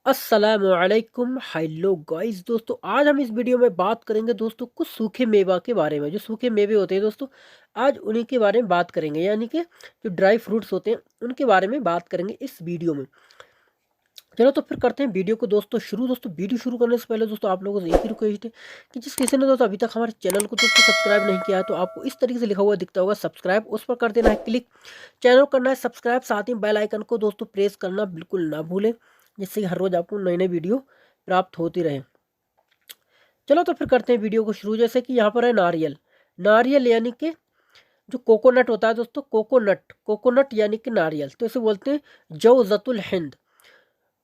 अस्सलामुअलैकुम hello guys दोस्तों, आज हम इस वीडियो में बात करेंगे दोस्तों कुछ सूखे मेवा के बारे में। जो सूखे मेवे होते हैं दोस्तों, आज उन्हीं के बारे में बात करेंगे, यानी कि जो ड्राई फ्रूट्स होते हैं उनके बारे में बात करेंगे इस वीडियो में। चलो तो फिर करते हैं वीडियो को दोस्तों शुरू। दोस्तों वीडियो शुरू करने से पहले दोस्तों आप लोगों से एक ही रिक्वेस्ट है कि जिस किसी ने दोस्तों अभी तक हमारे चैनल को दोस्तों सब्सक्राइब नहीं किया है तो आपको इस तरीके से लिखा हुआ दिखता होगा सब्सक्राइब, उस पर कर देना है क्लिक। चैनल करना है सब्सक्राइब, साथ ही बेल आइकन को दोस्तों प्रेस करना बिल्कुल ना भूलें, जिससे कि हर रोज़ आपको नई नई वीडियो प्राप्त होती रहे। चलो तो फिर करते हैं वीडियो को शुरू। जैसे कि यहाँ पर है नारियल। नारियल यानी कि जो कोकोनट होता है दोस्तों, कोकोनट कोकोनट यानी कि नारियल, तो इसे बोलते हैं जौजतुल हिंद।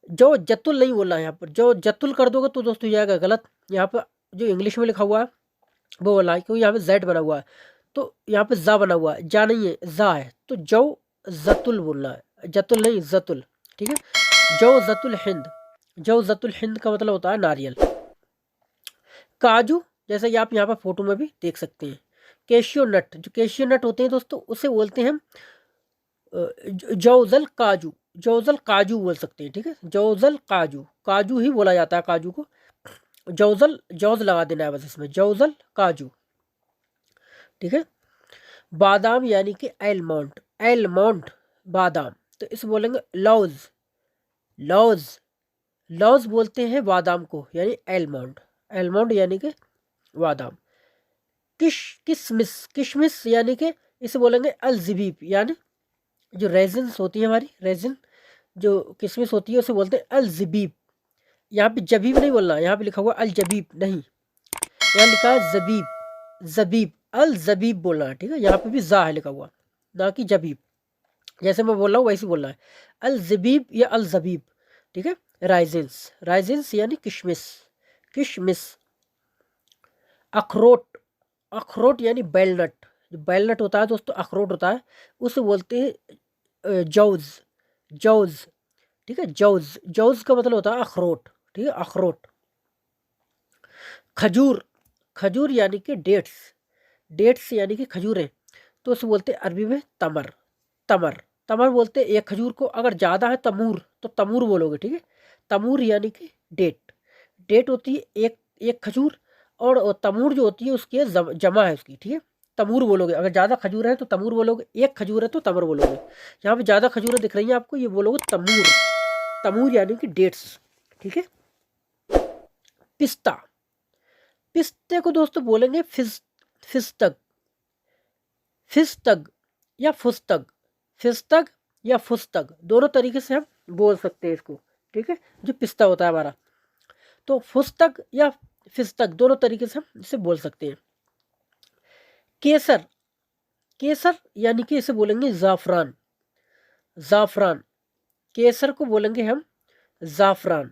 जो जतुल नहीं बोलना है यहाँ पर, जो जतुल कर दोगे तो दोस्तों जाएगा गलत। यहाँ पर जो इंग्लिश में लिखा हुआ है वो बोलना है, क्योंकि यहाँ पे जेड बना हुआ है तो यहाँ पे जा बना हुआ है, जा नहीं है जा है, तो जौ जतुल बोलना है, जतुल नहीं जतुल। ठीक है, जौ जतुल हिंद। जौ जतुल हिंद का मतलब होता है नारियल। काजू, जैसे कि आप यहाँ पर फोटो में भी देख सकते हैं। कैशियो नट, जो कैशियो नट होते हैं दोस्तों उसे बोलते हैं हम जौजल काजू। जौजल काजू बोल सकते हैं। ठीक है, जौजल काजू, काजू ही बोला जाता है काजू को। जौजल जौज लगा देना है बस इसमें, जौजल काजू। ठीक है, बादाम यानी कि एलमोंड। एलमोंड बादाम, तो इसे बोलेंगे लौज। लौज लौज बोलते हैं बादाम को, यानी एलमोंड। एलमोंड यानी कि बादाम। किशमिश, किशमिश यानी कि इसे बोलेंगे अलजीबीब, यानी जो रेजिन्स होती है हमारी, रेजिन जो किशमिश होती है उसे बोलते हैं अलजीबीब। यहाँ पे जबीब नहीं बोलना, यहाँ पे लिखा हुआ अल जबीब नहीं, यहाँ लिखा है जबीब, जबीब अल जबीब बोलना है। ठीक है, यहाँ पे भी जा है लिखा हुआ, ना कि जबीब। जैसे मैं बोल रहा हूँ वैसे बोलना है, अल जबीब या अल जबीब। ठीक है, राइजिन्स, राइजिन्स यानी किशमिश, किशमिश। अखरोट, अखरोट यानी बेलनट। जो बेलनट होता है दोस्तों, अखरोट होता है, उसे बोलते हैं जौज, जौज। ठीक है, जौज, जौज का मतलब होता है अखरोट। ठीक है, अखरोट। खजूर, खजूर यानी कि डेट्स, डेट्स यानी कि खजूरें, तो उसे बोलते हैं अरबी में तमर, तमर। तमर बोलते हैं एक खजूर को, अगर ज़्यादा है तमूर तो तमूर बोलोगे। ठीक है, तमूर यानी कि डेट। डेट होती है एक एक खजूर, और तमूर जो होती है उसकी जमा है उसकी। ठीक है, तमूर बोलोगे, अगर ज़्यादा खजूर है तो तमूर बोलोगे, एक खजूर है तो तमर बोलोगे। यहाँ पे ज़्यादा खजूरें दिख रही हैं आपको, ये बोलोगे तमूर, तमूर यानी कि डेट्स। ठीक है, पिस्ता, पिस्ते को दोस्तों बोलेंगे फिस्तक, फिस्तक या फुस्तक, फिस्तक या फुस्तक, दोनों तरीके से हम बोल सकते हैं इसको। ठीक है, जो पिस्ता होता है हमारा, तो फुस्तक या फिस्तक दोनों तरीके से हम इसे बोल सकते हैं। केसर, केसर यानी कि इसे बोलेंगे जाफरान, जाफरान। केसर को बोलेंगे हम जाफरान,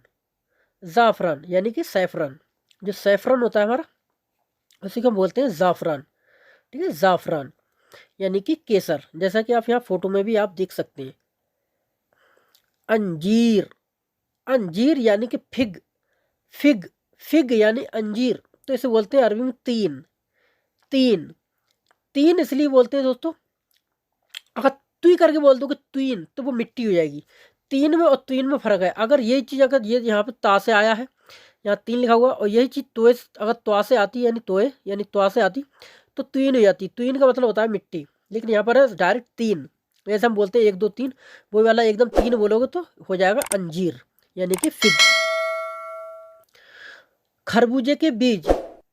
जाफरान यानी कि सैफरान। जो सैफरान होता है हमारा उसी को हम बोलते हैं जाफरान। ठीक है, जाफरान यानी कि केसर, जैसा कि आप यहाँ फोटो में भी आप देख सकते हैं। अंजीर, अंजीर यानी कि फिग, फिग, फिग यानी अंजीर, तो इसे बोलते हैं अरबी में तीन, तीन। तीन इसलिए बोलते हैं दोस्तों, अगर तुई करके बोल दो कि तुइन तो वो मिट्टी हो जाएगी। तीन में और तीन में फर्क है। अगर यही चीज़, अगर ये यहाँ पे ता से आया है, यहाँ तीन लिखा हुआ, और यही चीज़ तोए, अगर त्वा से आती यानी तोए यानी त्वा से आती तो तुइन हो जाती। तुइन का मतलब होता है मिट्टी, लेकिन यहाँ पर है डायरेक्ट तीन। जैसे हम बोलते हैं एक दो तीन, वो वाला एकदम तीन बोलोगे तो हो जाएगा अंजीर यानी कि फिग। खरबूजे के बीज,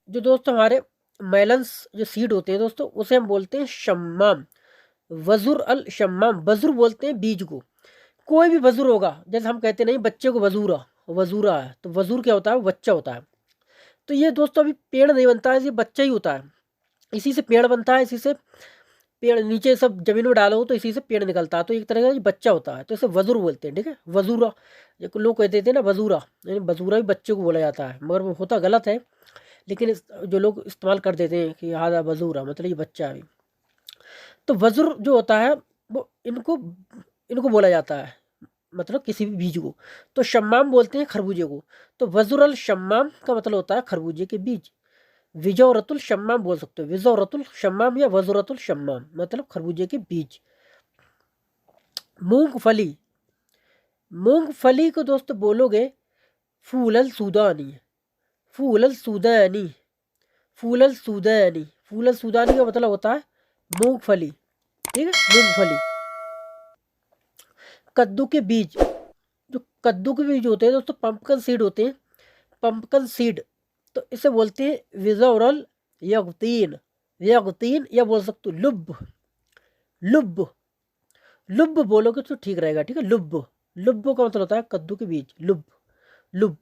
जो दोस्तों हमारे मेलन्स जो सीड होते हैं दोस्तों, उसे हम बोलते हैं शम्माम, वजुर अल शम्माम। वजुर बोलते हैं बीज को, कोई भी वजुर होगा। जैसे हम कहते नहीं बच्चे को वजूरा, वजूरा है, तो वजूर क्या होता है, बच्चा होता है। तो ये दोस्तों अभी पेड़ नहीं बनता है, ये बच्चा ही होता है, इसी से पेड़ बनता है, इसी से पेड़ नीचे सब जमीन में डालो तो इसी से पेड़ निकलता है, तो एक तरह का ये बच्चा होता है, तो इसे वजुर बोलते हैं। ठीक है, वजूरा, जो लोग कहते थे ना वजूरा, यानी वजूरा भी बच्चे को बोला जाता है, मगर वो होता गलत है, लेकिन जो लोग इस्तेमाल कर देते हैं कि हाँ वजूरा मतलब ये बच्चा है। तो वजुर जो होता है वो इनको इनको बोला जाता है, मतलब किसी भी बीज को। तो शम्माम बोलते हैं खरबूजे को, तो वजुर अल शम्माम का मतलब होता है खरबूजे के बीज। विजौरतुल शम्माम बोल सकते हो, विजौरतुल शम्माम या वजुरतुल शम्माम मतलब खरबूजे के बीज। मूंगफली, मूंगफली को दोस्तों बोलोगे फूलल सूदानी, फूलल सूदानी, फूलल सूदानी, फूलल सूदानी का मतलब होता है मूंगफली, ठीक है, मूंगफली। कद्दू के बीज, जो कद्दू के बीज होते हैं दोस्तों पंपकन सीड होते हैं, पंपकन सीड, तो इसे बोलते हैं विजोरल यगतीन, यगतीन, या बोल सकते हो लुब, लुब, लुब बोलोगे तो ठीक रहेगा, ठीक है, लुब, लुब का मतलब होता है कद्दू के बीज, लुब, लुब,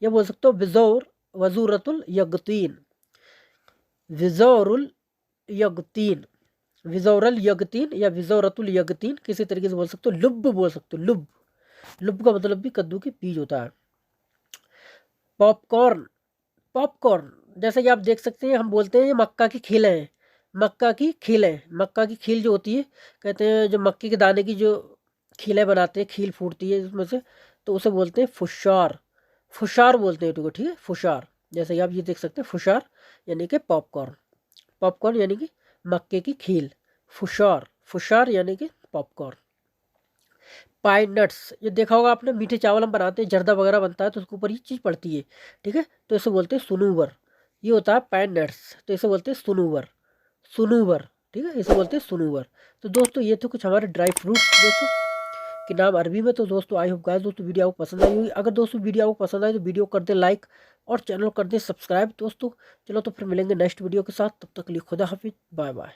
या बोल सकते हो विजोर वजूरतुल यगतीन, विजोरुल यगतीन, विजोरल यगतीन या विजोरतुल यगतीन, किसी तरीके से बोल सकते हो, लुब बोल सकते हो, लुब, लुब का मतलब भी कद्दू के बीज होता है। पॉपकॉर्न, पॉपकॉर्न जैसे कि आप देख सकते हैं, हम बोलते हैं ये मक्का की खीलें हैं, मक्का की खीलें, मक्का की खील जो होती है, कहते हैं जो मक्के के दाने की जो खीलें बनाते हैं, खील फूटती है उसमें से, तो उसे बोलते हैं फुशार, फुशार बोलते हैं उसको, ठीक है, फुशार। जैसे कि आप ये देख सकते हैं फुशार यानी कि पॉपकॉर्न, पॉपकॉर्न यानी कि मक्के की खील, फुशार, फुशार यानी कि पॉपकॉर्न। पाइन नट्स, ये देखा होगा आपने, मीठे चावल हम बनाते हैं, जर्दा वगैरह बनता है तो उसके ऊपर ये चीज़ पड़ती है, ठीक है, तो इसे बोलते हैं सुनूवर, ये होता है पाइन नट्स, तो इसे बोलते हैं सुनूवर, सुनूवर, ठीक है, इसे बोलते हैं सुनूवर। तो दोस्तों ये थे कुछ हमारे ड्राई फ्रूट्स दोस्तों के नाम अरबी में। तो दोस्तों आई होप गाइस दोस्तों वीडियो आपको पसंद आई होगी, अगर दोस्तों वीडियो आपको पसंद आई तो वीडियो कर दे लाइक और चैनल कर दे सब्सक्राइब दोस्तों। चलो तो फिर मिलेंगे नेक्स्ट वीडियो के साथ, तब तक के लिए खुदा हाफिज, बाय बाय।